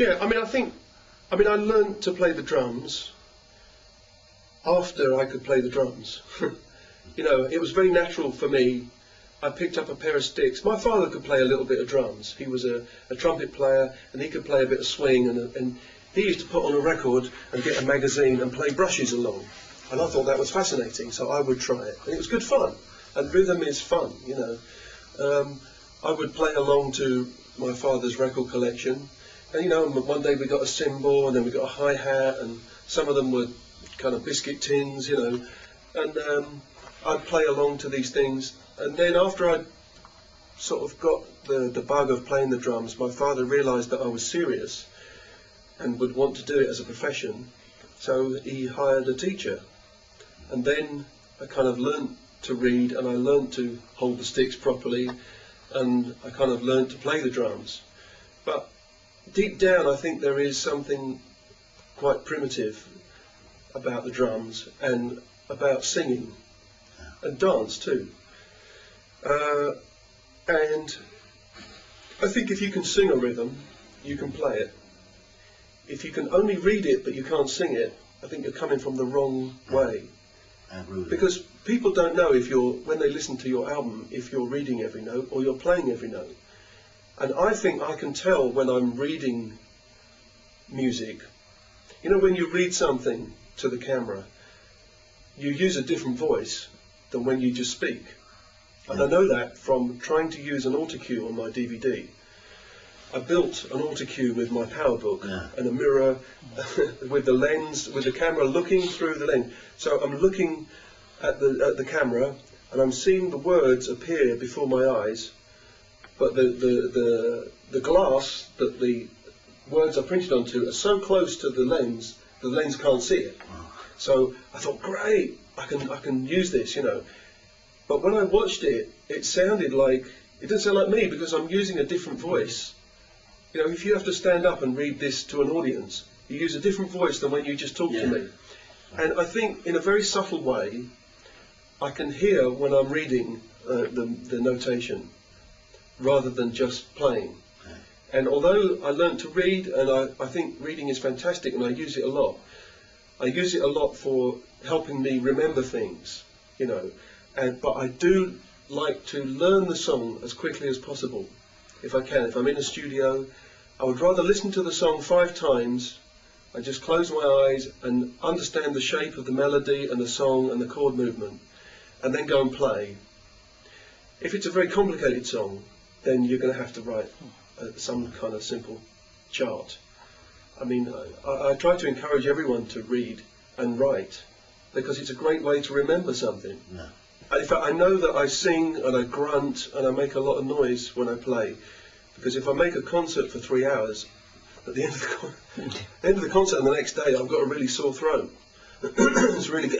Yeah, I mean, I learned to play the drums after I could play the drums. You know, it was very natural for me. I picked up a pair of sticks. My father could play a little bit of drums. He was a trumpet player, and he could play a bit of swing, and he used to put on a record and get a magazine and play brushes along. And I thought that was fascinating, so I would try it. And it was good fun. And rhythm is fun, you know. I would play along to my father's record collection. And, you know, one day we got a cymbal, and then we got a hi-hat, and some of them were kind of biscuit tins, you know. And I'd play along to these things. And then after I'd sort of got the bug of playing the drums, my father realised that I was serious and would want to do it as a profession. So he hired a teacher. And then I kind of learnt to read, and I learnt to hold the sticks properly, and I kind of learnt to play the drums. But deep down, I think there is something quite primitive about the drums and about singing and dance too. And I think if you can sing a rhythm, you can play it. If you can only read it but you can't sing it, I think you're coming from the wrong way. Because people don't know if when they listen to your album, if you're reading every note or you're playing every note. And I think I can tell when I'm reading music. You know, when you read something to the camera, you use a different voice than when you just speak. And I know that from trying to use an autocue on my DVD. I built an autocue with my PowerBook and a mirror with the lens, with the camera looking through the lens. So I'm looking at the camera and I'm seeing the words appear before my eyes, but the glass that the words are printed onto are so close to the lens can't see it. So I thought, great, I can use this, you know. But when I watched it, it didn't sound like me because I'm using a different voice. You know, if you have to stand up and read this to an audience, you use a different voice than when you just talk to me. And I think in a very subtle way, I can hear when I'm reading the notation rather than just playing. And although I learned to read, and I think reading is fantastic and I use it a lot, I use it a lot for helping me remember things, you know. But I do like to learn the song as quickly as possible, if I can. If I'm in a studio, I would rather listen to the song 5 times. I just close my eyes and understand the shape of the melody and the song and the chord movement, and then go and play. If it's a very complicated song, then you're going to have to write some kind of simple chart. I mean, I try to encourage everyone to read and write, because it's a great way to remember something. No. In fact, I know that I sing and I grunt and I make a lot of noise when I play, because if I make a concert for 3 hours, at the end of the concert and the next day, I've got a really sore throat. It's really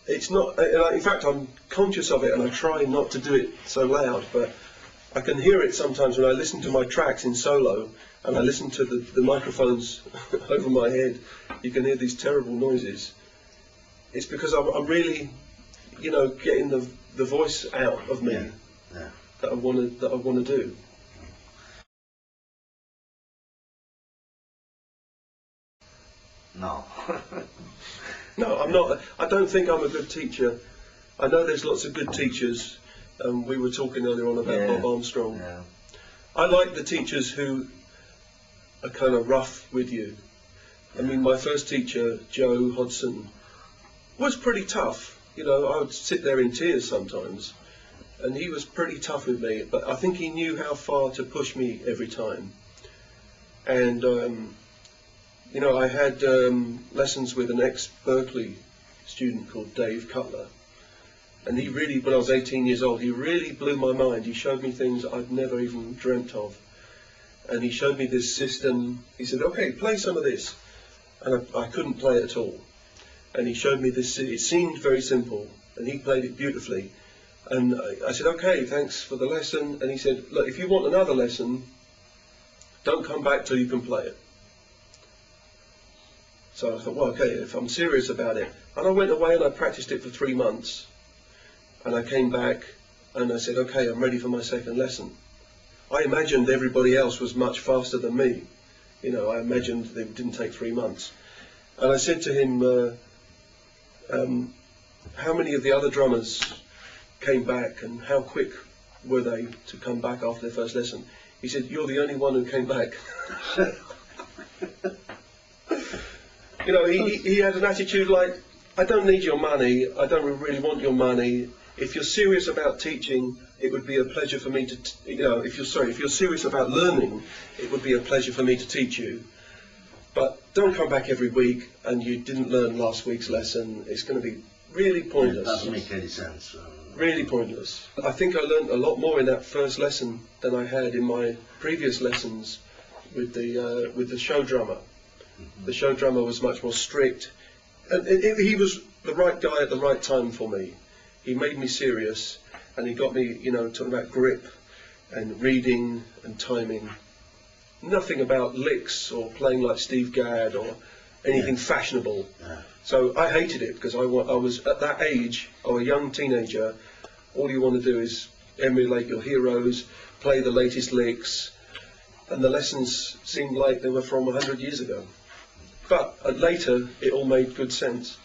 It's not. In fact, I'm conscious of it and I try not to do it so loud, but I can hear it sometimes when I listen to my tracks in solo and I listen to the microphones over my head. You can hear these terrible noises. It's because I'm really, you know, getting the voice out of me that I want to do. No. No, I'm not. I don't think I'm a good teacher. I know there's lots of good teachers. We were talking earlier on about Bob Armstrong. Yeah. I like the teachers who are kind of rough with you. I mean, my first teacher, Joe Hodson, was pretty tough. You know, I would sit there in tears sometimes, and he was pretty tough with me, but I think he knew how far to push me every time. And you know, I had lessons with an ex-Berkeley student called Dave Cutler, and he really, when I was 18 years old, he really blew my mind. He showed me things I'd never even dreamt of, and he showed me this system. He said, okay, play some of this, and I couldn't play it at all. And he showed me this, it seemed very simple, and he played it beautifully. And I said, okay, thanks for the lesson. And he said, look, if you want another lesson, don't come back till you can play it. So I thought, well, okay, if I'm serious about it. And I went away and I practiced it for 3 months. And I came back and I said, okay, I'm ready for my second lesson. I imagined everybody else was much faster than me. You know, I imagined it didn't take 3 months. And I said to him, how many of the other drummers came back and how quick were they to come back after their first lesson? He said, you're the only one who came back. You know, he had an attitude like, I don't need your money, I don't really want your money. If you're serious about teaching, it would be a pleasure for me to, you know, if you're serious about learning, it would be a pleasure for me to teach you. But don't come back every week and you didn't learn last week's lesson. It's going to be really pointless. It doesn't make any sense. Really pointless. I think I learned a lot more in that first lesson than I had in my previous lessons with the show drummer. Mm-hmm. The show drummer was much more strict. And he was the right guy at the right time for me. He made me serious, and he got me, you know, talking about grip and reading and timing. Nothing about licks or playing like Steve Gadd or anything fashionable. Yeah. So I hated it because I was at that age, or a young teenager, all you want to do is emulate your heroes, play the latest licks, and the lessons seemed like they were from 100 years ago. But later, it all made good sense.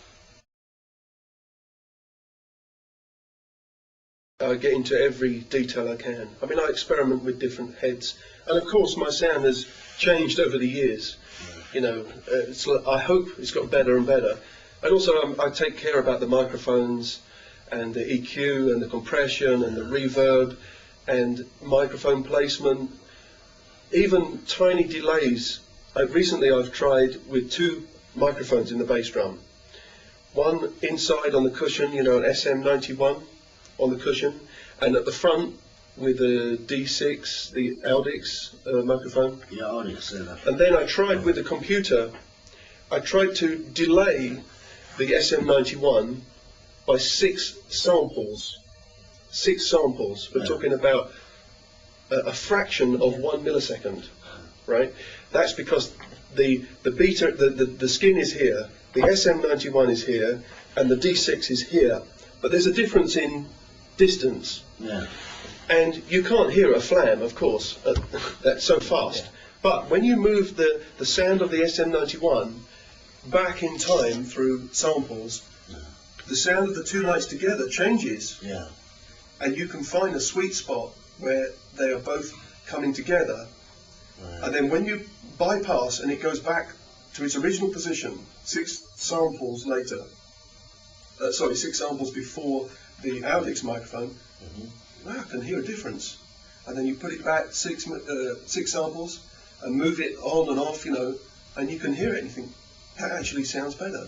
I get into every detail I can. I mean, I experiment with different heads. And of course, my sound has changed over the years. You know, I hope it's got better and better. And also, I take care about the microphones and the EQ and the compression and the reverb and microphone placement. Even tiny delays. Recently, I've tried with 2 microphones in the bass drum. One inside on the cushion, you know, an SM91 on the cushion, and at the front with a D6, the Audix microphone. Yeah, Audix. And then I tried with the computer, I tried to delay the SM91 by 6 samples. 6 samples. We're talking about a fraction of 1 millisecond, right? That's because the beta, the skin is here, the SM91 is here, and the D6 is here. But there's a difference in distance. Yeah. And you can't hear a flam, of course, that's so fast. Yeah. But when you move the sound of the SM91 back in time through samples, the sound of the 2 lights together changes. Yeah. And you can find a sweet spot where they are both coming together. Right. And then when you bypass and it goes back to its original position, 6 samples later, 6 samples before the Audix microphone, wow, I can hear a difference. And then you put it back 6 samples and move it on and off, you know, and you can hear it and you think, that actually sounds better.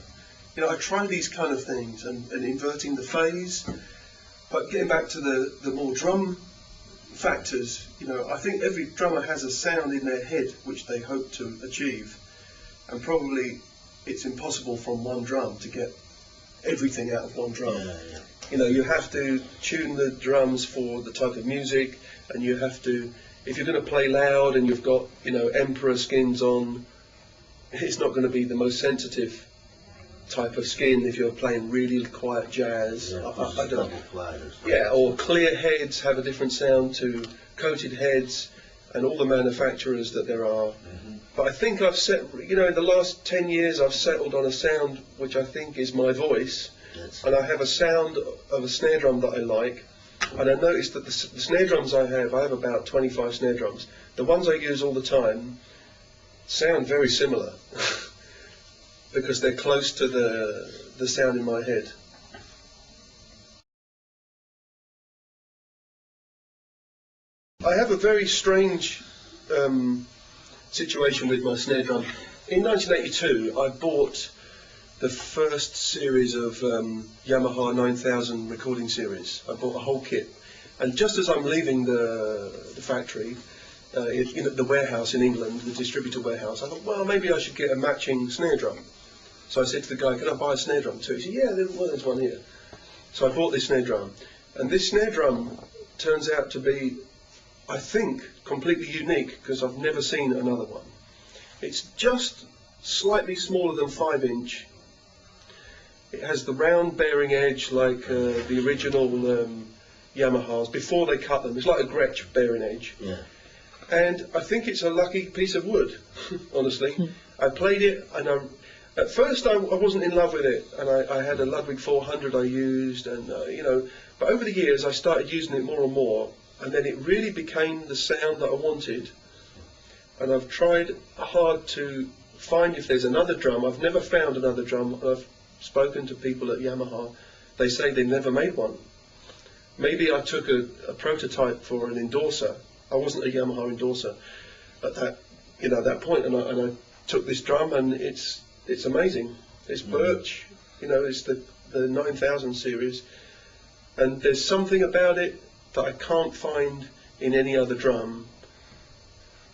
You know, I try these kind of things and inverting the phase, but getting back to the more drum factors, you know, I think every drummer has a sound in their head which they hope to achieve, and probably it's impossible from one drum to get everything out of one drum. Yeah, yeah. You know, you have to tune the drums for the type of music, and you have to, if you're going to play loud and you've got, you know, Emperor skins on, it's not going to be the most sensitive type of skin if you're playing really quiet jazz. Yeah, I don't, yeah, or clear heads have a different sound to coated heads and all the manufacturers that there are. But I think I've you know, in the last 10 years I've settled on a sound which I think is my voice. Yes. And I have a sound of a snare drum that I like, and I noticed that the snare drums I have about 25 snare drums. The ones I use all the time sound very similar because they're close to the sound in my head. I have a very strange situation with my snare drum. In 1982 I bought the first series of Yamaha 9000 recording series. I bought a whole kit, and just as I'm leaving the factory, in the warehouse in England, the distributor warehouse, I thought, well, maybe I should get a matching snare drum. So I said to the guy, can I buy a snare drum too? He said, yeah, there's one here. So I bought this snare drum, and this snare drum turns out to be, I think, completely unique because I've never seen another one. It's just slightly smaller than 5-inch. It has the round bearing edge like the original Yamahas before they cut them. It's like a Gretsch bearing edge. Yeah. And I think it's a lucky piece of wood, honestly. I played it, and at first I wasn't in love with it, and I had a Ludwig 400 I used, and you know, but over the years I started using it more and more, and then it really became the sound that I wanted. And I've tried hard to find if there's another drum. I've never found another drum. I've spoken to people at Yamaha. They say they never made one. Maybe I took a prototype for an endorser. I wasn't a Yamaha endorser at that point, and I took this drum, and it's amazing. It's birch, you know, it's the 9000 series, and there's something about it that I can't find in any other drum.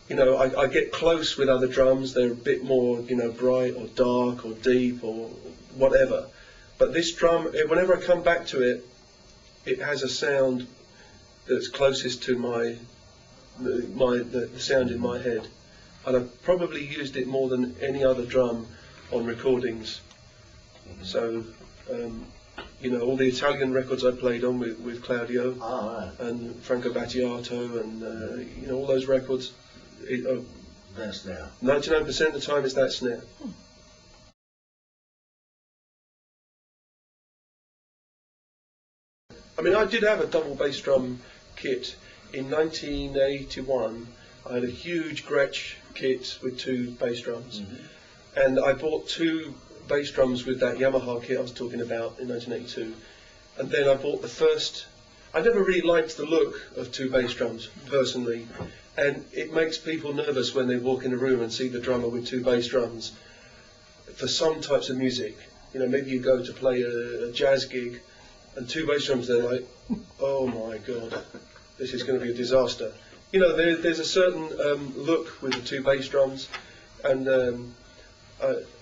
You know, I get close with other drums. They're a bit more, you know, bright or dark or deep or whatever. But this drum, whenever I come back to it, it has a sound that's closest to the sound in my head. And I've probably used it more than any other drum on recordings. So, you know, all the Italian records I played on with Claudio and Franco Battiato and, you know, all those records. That snare. 99% of the time it's that snare. I mean, I did have a double bass drum kit. In 1981, I had a huge Gretsch kit with 2 bass drums. And I bought 2 bass drums with that Yamaha kit I was talking about in 1982. And then I bought the first. I never really liked the look of 2 bass drums, personally. And it makes people nervous when they walk in a room and see the drummer with 2 bass drums for some types of music. You know, maybe you go to play a jazz gig and 2 bass drums, they're like, oh my God, this is going to be a disaster. You know, there's a certain look with the 2 bass drums, and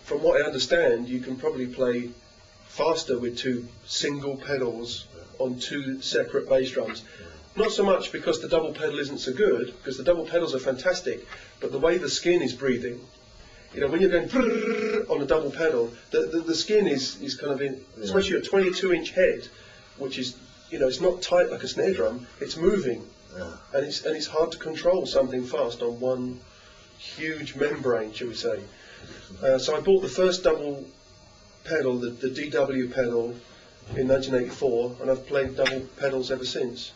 from what I understand, you can probably play faster with 2 single pedals on 2 separate bass drums. Not so much because the double pedal isn't so good, because the double pedals are fantastic, but the way the skin is breathing. You know, when you're going on a double pedal, the skin is kind of in, especially a 22-inch head, which is, you know, it's not tight like a snare drum, it's moving. And it's hard to control something fast on one huge membrane, shall we say. So I bought the first double pedal, the DW pedal, in 1984, and I've played double pedals ever since,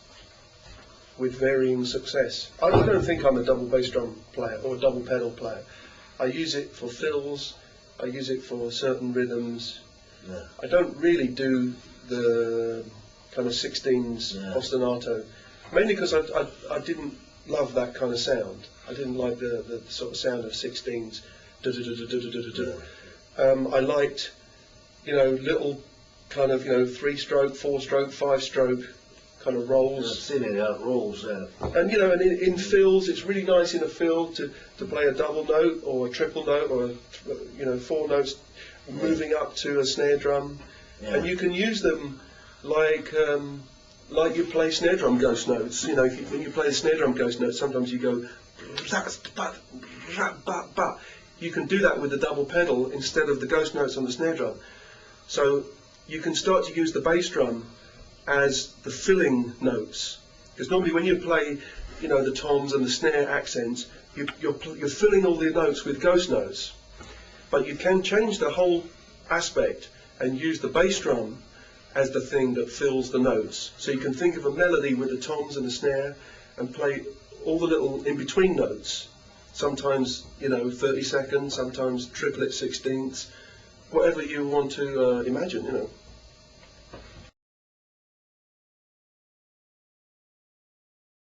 with varying success. I don't think I'm a double bass drum player or a double pedal player. I use it for fills, I use it for certain rhythms. I don't really do the kind of 16s ostinato, mainly because I didn't love that kind of sound. I didn't like the sort of sound of 16s. I liked, you know, little kind of, you know, 3-stroke, 4-stroke, 5-stroke kind of rolls. Rolls. And, you know, and in fills, it's really nice in a fill to play a double note or a triple note or, you know, 4 notes moving up to a snare drum. And you can use them like you play snare drum ghost notes. You know, when you play a snare drum ghost note, sometimes you go, you can do that with the double pedal instead of the ghost notes on the snare drum. So you can start to use the bass drum as the filling notes, because normally when you play, you know, the toms and the snare accents, you're filling all the notes with ghost notes. But you can change the whole aspect and use the bass drum as the thing that fills the notes. So you can think of a melody with the toms and the snare and play all the little in-between notes. Sometimes, you know, 30 seconds, sometimes triplet 16ths, whatever you want to imagine, you know.